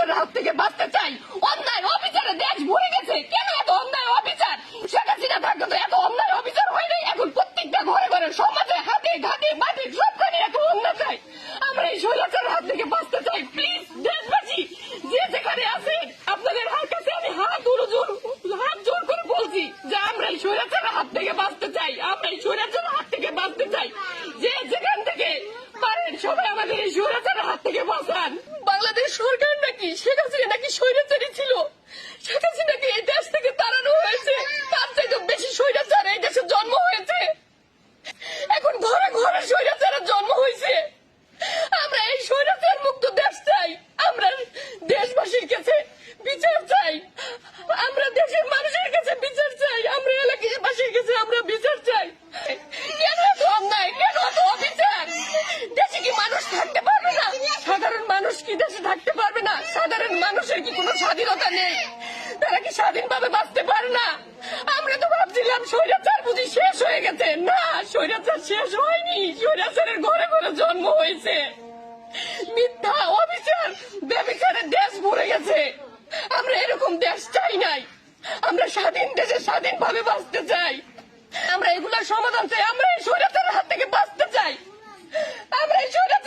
স্বৈরাচারের হাত থেকে বাঁচতে চাই। অন্যায় অবিচারে দেশ ভরে গেছে। কেন এত অন্যায় অবিচার? শেখ হাসিনা থাকতে তো এত অন্যায় অবিচার হয় নাই। এখন প্রত্যেকটা ঘরে ঘরে সমাজে হাতে ঘাটে মাঠে সবখানে এত অন্যায়। আমরা এই স্বৈরাচারের হাত থেকে বাঁচতে চাই। প্লিজ দেশবাসী যে যেখানে আছেন, আপনাদের কাছে আমি হাত জোর করে বলছি যে আমরা এই স্বৈরাচারের হাত থেকে বাঁচতে চাই। আমরা এই স্বৈরাচারের হাত থেকে বাঁচতে চাই। যে যেখান থেকে পারেন সবাই আমাদের এই স্বৈরাচারের হাত থেকে বাঁচান। বাংলাদেশ সরকার নাকি শেখ হাসিনা নাকি স্বৈরাচারী ছিল। শেখ হাসিনাকে এই দেশ থেকে তাড়ানো হয়েছে। তার চাইতে বেশি স্বৈরাচার এই দেশে জন্ম হয়েছে। এখন ঘরে ঘরে স্বৈরাচারের জন্ম হয়েছে। আমরা এই স্বৈরাচার মুক্ত দেশ চাই। আমরা দেশবাসীর কাছে বিচার চাই। আমরা দেশের মানুষের কাছে বিচার চাই। আমরা এলাকাবাসীর কাছে আমরা বিচার চাই। কেন এত অন্যায়? কেন এত অবিচার? দেশে কি মানুষ থাকতে পারবে না? সাধারণ মানুষ কি দেশে থাকতে পারবে না? সাধারণ মানুষের কি কোনো স্বাধীনতা নেই? তারা কি স্বাধীনভাবে বাঁচতে পারে না? আমরা তো ভাবছিলাম স্বৈরাচার বুঝি শেষ হয়ে গেছে। না, স্বৈরাচার শেষ হয়নি। স্বৈরাচারের ঘরে ঘরে জন্ম হয়েছে। মিথ্যা অবিচার ব্যভিচারের দেশ ভরে গেছে। আমরা এরকম দেশ চাই নাই। আমরা স্বাধীন দেশে স্বাধীনভাবে বাঁচতে চাই। আমরা এগুলোর সমাধান চাই। আমরা এই স্বৈরাচারের হাত থেকে বাঁচতে চাই। আমরা এই স্বৈরাচার